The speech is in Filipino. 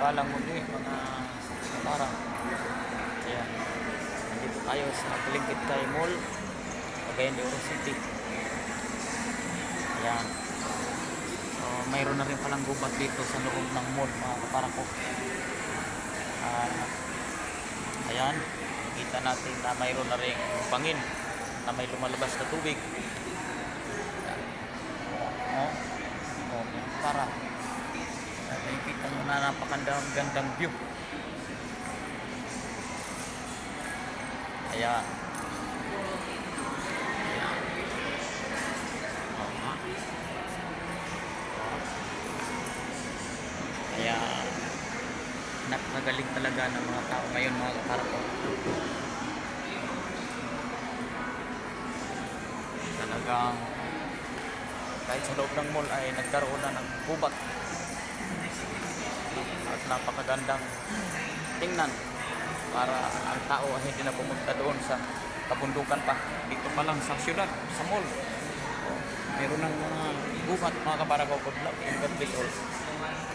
Mapagpalang muli mga kapara. Ayan. Nandito tayo sa Kalinggit Mall, Cagayan de Oro City. Ayan. So, mayroon na rin palang gubat dito sa loob ng mall mga kapara ko. Ayan. Kita natin na mayroon na rin bangin na may lumalabas na tubig. Ayan. Para nakikita nyo na napakagandang view. Ayan. Ayan. Napakagaling talaga ng mga tao ngayon mga kapara ko. Talagang kahit sa loob ng mall ay nagkaroon na ng gubat at napakagandang tingnan para ang tao ay hindi na pumunta doon sa kabundukan pa. Dito pa lang sa syudad, sa mall, meron ng mga gubat mga kapara ko. Good luck and God bless all.